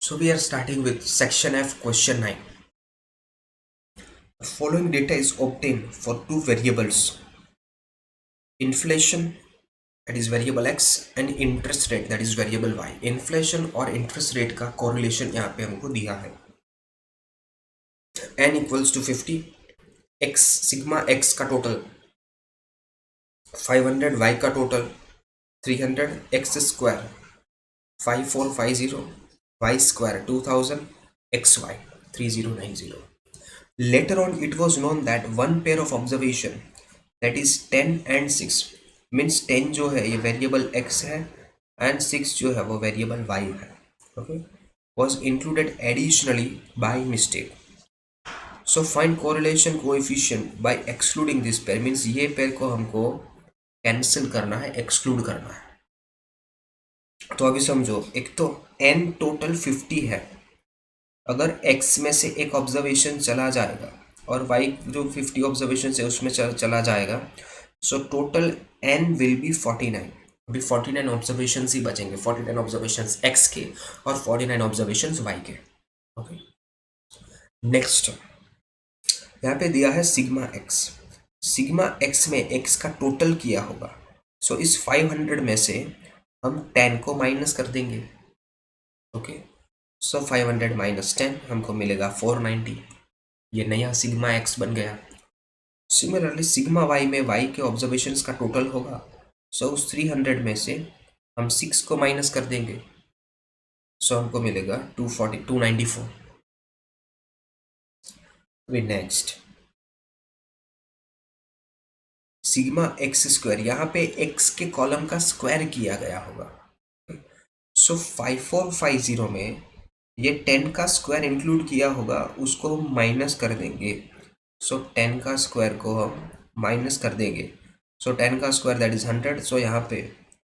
So we are starting with section F, question 9. The following data is obtained for two variables: inflation, that is variable x, and interest rate, that is variable y. Inflation और interest rate का correlation यहाँ पे हमको दिया है. n equals to 50, x sigma x का total 500, y का total 300, x square 5450, y square 2000, xy 3090. Later on, it was known that one pair of observation, that is 10 and 6, means 10 जो है ये वेरिएबल x है and 6 जो है वो variable y है, okay, was included additionally by mistake. So find correlation coefficient by excluding this pair, means ये pair को हमको कैंसिल करना है, एक्सक्लूड करना है. तो अभी समझो, एक तो n टोटल 50 है. अगर x में से एक ऑब्जर्वेशन चला जाएगा और y जो 50 ऑब्जर्वेशन है उसमें चला जाएगा, so total n will be 49. अभी 49 ऑब्जर्वेशन ही बचेंगे, 49 ऑब्जर्वेशन x के और 49 ऑब्जर्वेशन y के. ओके, नेक्स्ट यहाँ पे दिया है सिग्मा x. सिग्मा x में x का टोटल किया होगा. सो इस 500 में से हम 10 को माइनस कर देंगे. ओके, सो 500 माइनस 10 हमको मिलेगा 490. ये नया सिग्मा x बन गया. सिमिलरली सिग्मा y में y के ऑब्जर्वेशंस का टोटल होगा. सो उस 300 में से हम 6 को माइनस कर देंगे. सो हमको मिलेगा 294. अभी नेक्स्ट सिग्मा x स्क्वायर, यहाँ पे x के कॉलम का स्क्वायर किया गया होगा. सो 5450 में ये 10 का स्क्वायर इंक्लूड किया होगा, उसको हम माइनस कर देंगे. सो 10 का स्क्वायर को हम माइनस कर देंगे. सो 10 का स्क्वायर दैट इज 100. सो यहाँ पे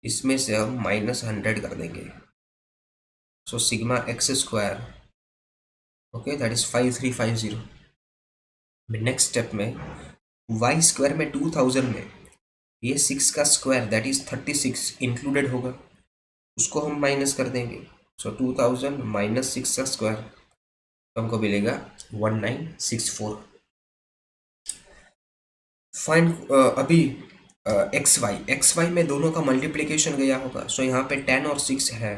इसमें से हम माइनस 100 कर देंगे. So sigma x square, okay, that is 5350. Next step में वाई स्क्वायर में 2000 में ये 6 का स्क्वायर दैट इज 36 इंक्लूडेड होगा, उसको हम माइनस कर देंगे. सो 2000 माइनस 6 का स्क्वायर, तो हमको मिलेगा 1964. फाइंड अभी एक्स वाई में दोनों का मल्टीप्लिकेशन गया होगा. सो यहाँ पे 10 और 6 है.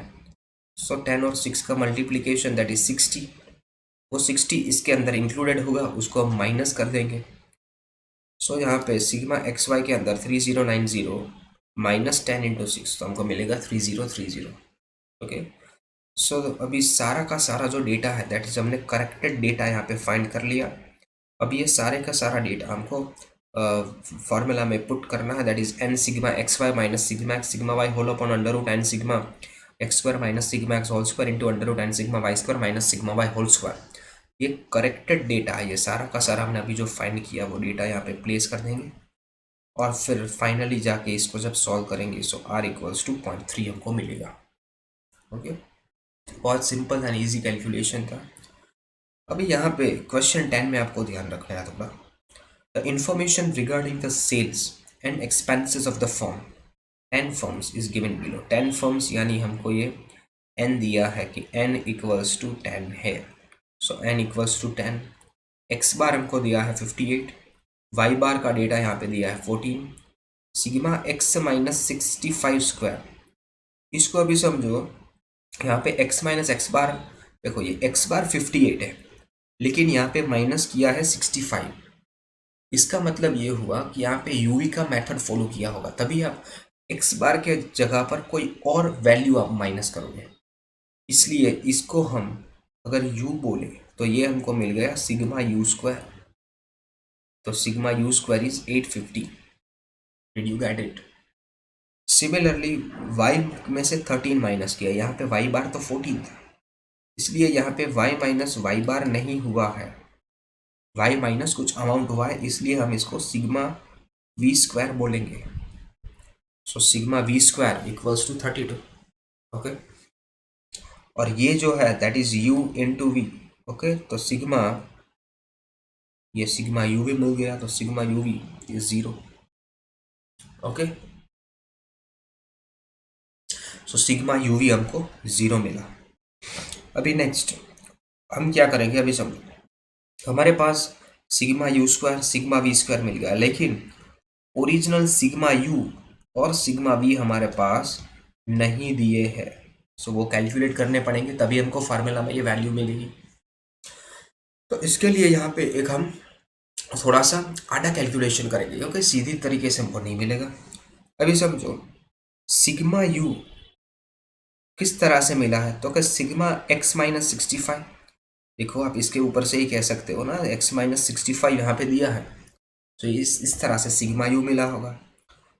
सो 10 और 6 का मल्टीप्लिकेशन दैट इज 60. वो 60 इसके अंदर इंक्लूडेड होगा, उसको हम माइनस कर देंगे. सो यहाँ पे सिग्मा एक्स वाई के अंदर 3090 माइनस 10 इंटू 6, तो हमको मिलेगा 3030. ओके, सो अभी सारा का सारा जो डेटा है दैट इज हमने करेक्टेड डेटा यहाँ पे फाइंड कर लिया. अभी ये सारे का सारा डेटा हमको फॉर्मूला में पुट करना है, that is n sigma x y minus sigma y whole upon under root n sigma x square minus sigma x whole square into under root n sigma y square minus sigma y whole square. ये corrected data है. ये सारा का सारा हमने अभी जो find किया वो डेटा यहाँ पे प्लेस कर देंगे और फिर फाइनली जाके इसको जब सॉल्व करेंगे सो आर इक्वल्स टू 0.3 हमको मिलेगा. ओके, बहुत सिंपल एंड ईजी कैलकुलेशन था. अभी यहाँ पे क्वेश्चन 10 में आपको ध्यान रखना है थोड़ा. The information regarding the sales and expenses of the firm 10 firms is given below. 10 firms यानी हमको ये n दिया है कि n इक्वल्स टू 10 है. सो n इक्वल्स टू 10. x बार हमको दिया है 58. y बार का डेटा यहाँ पे दिया है 14. सिग्मा x माइनस 65 स्क्वायर, इसको अभी समझो. यहाँ पे x माइनस एक्स बार, देखो ये x बार 58 है लेकिन यहाँ पे माइनस किया है 65. इसका मतलब ये हुआ कि यहाँ पे यूवी का मेथड फॉलो किया होगा, तभी आप x बार के जगह पर कोई और वैल्यू आप माइनस करोगे. इसलिए इसको हम अगर u बोले तो ये हमको मिल गया सिग्मा यू स्क्वायर. तो sigma u square is 850. Did you get it? Similarly y में से 13 माइनस किया, यहाँ पे y बार तो 14 था, इसलिए यहाँ पे y माइनस वाई बार नहीं हुआ है, y माइनस कुछ अमाउंट हुआ है, इसलिए हम इसको सिग्मा v स्क्वायर बोलेंगे. So sigma v square equals to 32. Okay, और ये जो है that is u into v. Okay, तो सिग्मा, ये सिग्मा u भी मिल गया, तो sigma u v is 0. Okay, so sigma u v हमको 0 मिला. अभी नेक्स्ट हम क्या करेंगे, अभी समझो हमारे पास sigma u square sigma v square मिल गया, लेकिन ओरिजिनल सिग्मा यू और सिग्मा वी हमारे पास नहीं दिए हैं। सो वो कैलकुलेट करने पड़ेंगे, तभी हमको फार्मूला में ये वैल्यू मिलेगी। तो इसके लिए यहाँ पे एक हम थोड़ा सा आधा कैलकुलेशन करेंगे, क्योंकि सीधी तरीके से हमको नहीं मिलेगा। अभी समझो सिग्मा यू किस तरह से मिला है, तो क्या सिग्मा एक्स माइनस 65, देखो आप इसके ऊपर से ही कह सकते हो ना, एक्स माइनस 65 यहाँ पे दिया है, तो इस तरह से सिग्मा यू मिला होगा।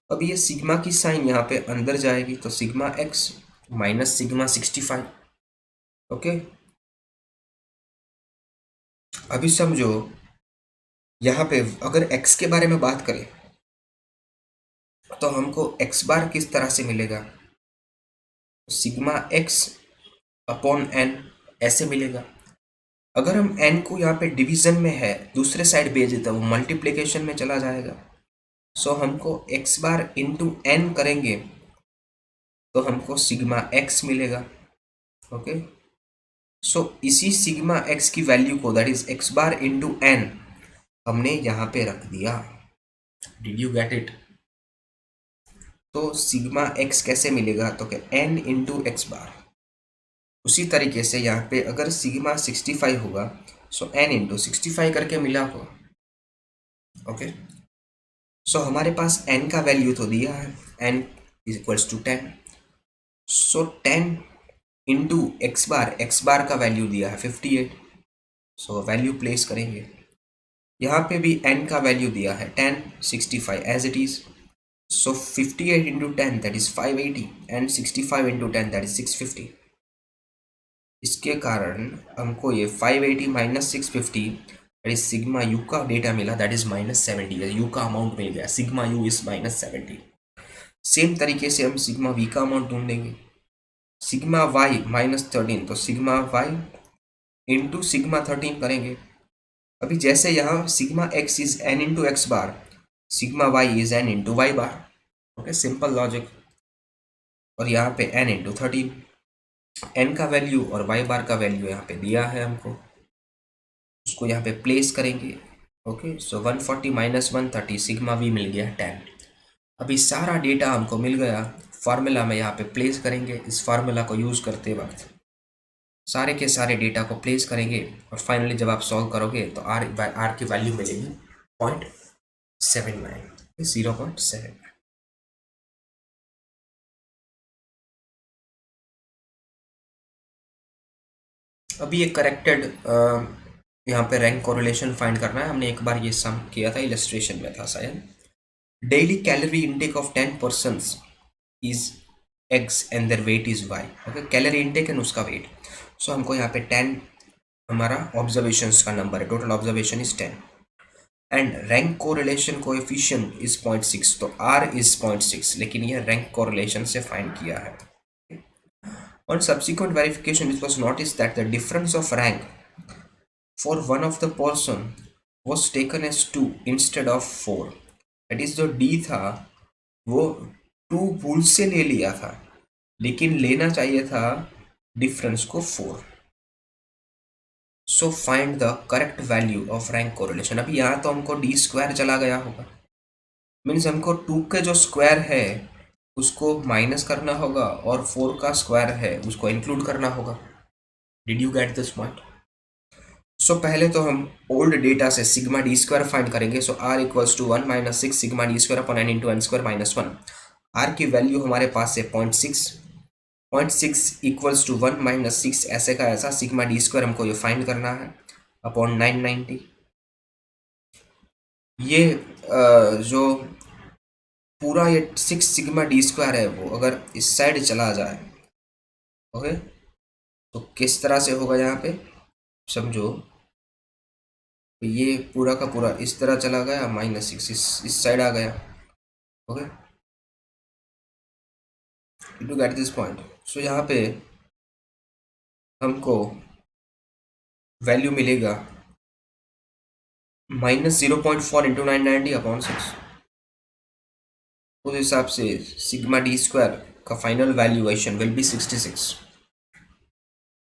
अब ये सिग्मा की साइन यहाँ पे अंदर जाएगी, तो sigma x minus sigma 65। Okay, अभी समझो यहाँ पे अगर एक्स के बारे में बात करें तो हमको एक्स बार किस तरह से मिलेगा, सिग्मा एक्स अपॉन एन ऐसे मिलेगा। अगर हम एन को यहाँ पे डिवीजन में है दूसरे साइड भेज देते वो मल्टीप्लिकेशन में चला जाएगा। सो हमको एक्स बार इंटू एन करेंगे तो हमको सिग्मा एक्स मिलेगा। ओके, सो इसी सिग्मा एक्स की वैल्यू को, that is x bar into n, हमने यहाँ पे रख दिया। Did you get it? तो सिग्मा एक्स कैसे मिलेगा, तो क्या एन इंटू एक्स बार। उसी तरीके से यहाँ पे अगर सिग्मा 65 होगा सो एन इंटू 65 करके मिला होगा। ओके, सो हमारे पास n का वैल्यू तो दिया है, n is equals to 10। So 10 into x bar का वैल्यू दिया है 58। सो वैल्यू प्लेस करेंगे, यहाँ पे भी n का वैल्यू दिया है 10, 65 as it is. So 58 into 10 that is 580 and 65 into 10 that is 650। इसके कारण हमको ये 580 minus 650 that is sigma u का डेटा मिला, दैट इज -70। यू का अमाउंट मिल गया, सिग्मा यू इज -70। सेम तरीके से हम सिग्मा वी का अमाउंट ढूंढेंगे, सिग्मा वाई -13, तो सिग्मा वाई इंटू सिग्मा 13 करेंगे। अभी जैसे यहाँ sigma x is n into x bar, sigma y is n into y bar. Okay, simple logic. और यहाँ पे एन इंटू 13, एन का वैल्यू और वाई बार का वैल्यू यहाँ पे दिया है हमको, उसको यहाँ पे प्लेस करेंगे। Okay, so 140 minus 130 sigma we मिल गया 10। अभी सारा डेटा हमको मिल गया, फार्मूला में यहाँ पे प्लेस करेंगे। इस फार्मूला को यूज़ करते वक्त सारे के सारे डेटा को प्लेस करेंगे और फाइनली जब आप सॉल्व करोगे तो आर की वैल्यू मिलेगी 0.79, 0.7। अभी ये करेक्टेड यहाँ पे रैंक कोरिलेशन फाइंड करना है। हमने एक बार ये सम किया था, इलस्ट्रेशन में था शायद। Daily calorie intake of 10 persons is x and their weight is y. Okay, calorie intake and उसका वेट। सो हमको यहाँ पे 10 हमारा ऑब्जर्वेशंस का नंबर है, total observation is 10 and rank correlation coefficient is 0.6, तो आर इज 0.6, लेकिन ये रैंक कोरिलेशन से फाइंड किया है। On subsequent verification, it was noticed that the difference of rank for one of the person was taken as 2 instead of 4. That is, जो D था वो 2 भूल से ले लिया था, लेकिन लेना चाहिए था डिफरेंस को 4। So find the correct value of rank correlation. अभी यहाँ तो हमको डी स्क्वायर चला गया होगा, मीन्स हमको 2 के जो स्क्वायर है उसको माइनस करना होगा और 4 का स्क्वायर है उसको इंक्लूड करना होगा। Did you get this point? So पहले तो हम ओल्ड डेटा से सिग्मा डी स्क्वायर फाइंड करेंगे। So r equals to 1 minus 6 sigma d square upon n into n square minus 1। R की वैल्यू हमारे पास है 0.6, 0.6 इक्वल्स टू 1 माइनस 6, ऐसे का ऐसा सिग्मा डी स्क्वायर हमको ये फाइंड करना है अपॉन 990। ये जो पूरा ये 6 सिग्मा डी स्क्वायर है वो अगर इस साइड चला जाए, ओके, तो किस तरह से होगा यहाँ पे समझो। ये पूरा का पूरा इस तरह चला गया, -6 इस साइड आ गया। Okay, to get this point. So यहाँ पे हमको वैल्यू मिलेगा -0.4 इंटू 990 अपॉन 6। उस हिसाब से सिग्मा डी स्क्वायर का फाइनल वैल्यूएशन विल बी 66।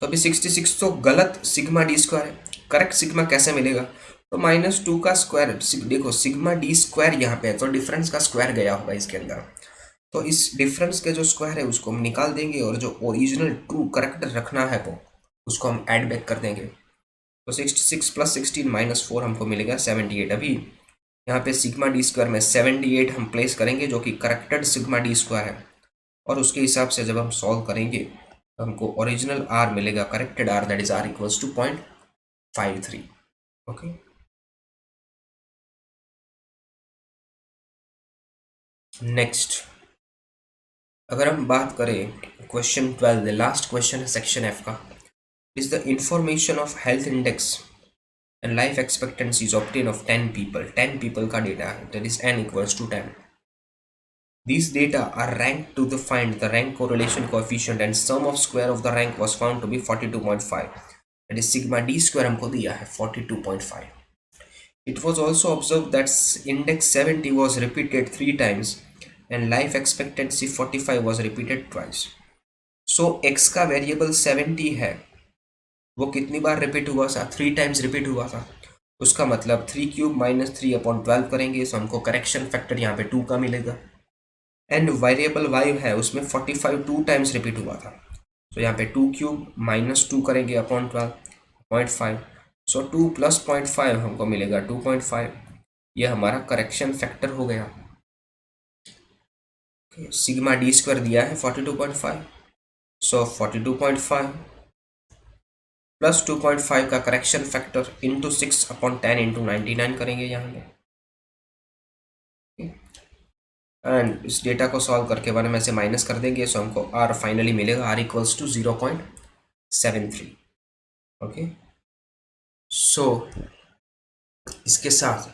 तो अभी 66 तो गलत सिग्मा डी स्क्वायर है, करेक्ट सिग्मा कैसे मिलेगा? तो -2 का स्क्वायर, देखो सिग्मा डी स्क्वायर यहाँ पे है तो डिफरेंस का स्क्वायर गया होगा इसके अंदर, तो इस डिफरेंस के जो स्क्वायर है उसको हम निकाल देंगे और जो ओरिजिनल ट्रू करेक्ट रखना है वो उसको हम ऐड बैक कर देंगे। तो 66 + 16 -4 हमको मिलेगा 78। अभी यहाँ पे सिग्मा डी स्क्वायर में 78 हम प्लेस करेंगे जो कि करेक्टेड सिग्मा डी स्क्वायर है, और उसके हिसाब से जब हम सॉल्व करेंगे तो हमको ओरिजिनल आर मिलेगा, corrected r, that is r equals to 0.53। Okay, next अगर हम बात करें क्वेश्चन 12, लास्ट क्वेश्चन है सेक्शन एफ का, is the information of health index and life expectancy is obtained of 10 people. 10 people का डेटा है, that is n equals to 10. These data are ranked to find the rank correlation coefficient and sum of square of the rank was found to be 42.5. That is sigma d square हमको दिया है 42.5. It was also observed that index 70 was repeated 3 times and life expectancy 45 was repeated twice. So x का variable 70 है, वो कितनी बार repeat हुआ था? 3 times repeat हुआ था। उसका मतलब 3³ - 3/12 करेंगे तो हमको करेक्शन फैक्टर यहाँ पे 2 का मिलेगा। एंड वेरिएबल y है उसमें 45 2 टाइम्स रिपीट हुआ था, तो यहाँ पे 2³ - 2 करेंगे अपॉन 12 0.5, सो 2 + 0.5 हमको मिलेगा 2.5। ये हमारा करेक्शन फैक्टर हो गया। सिग्मा डी स्क्वायर दिया है 42.5, सो 42.5 प्लस 2.5 का करेक्शन फैक्टर इंटू 6/10 इंटू 99 करेंगे यहाँ पे, एंड इस डेटा को सॉल्व करके बारे में से माइनस कर देंगे, सो हमको आर फाइनली मिलेगा, आर इक्वल्स टू 0.73। ओके, सो इसके साथ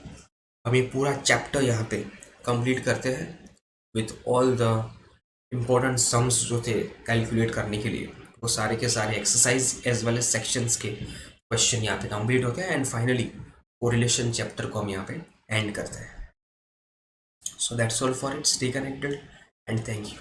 हम ये पूरा चैप्टर यहाँ पे कंप्लीट करते हैं with all the important sums जो थे कैलकुलेट करने के लिए, वो सारे के सारे exercise as well as sections के क्वेश्चन यहाँ पे कंप्लीट होते हैं, एंड फाइनली कोरिलेशन चैप्टर को हम यहाँ पे एंड करते हैं। So that's all for it. Stay connected and thank you.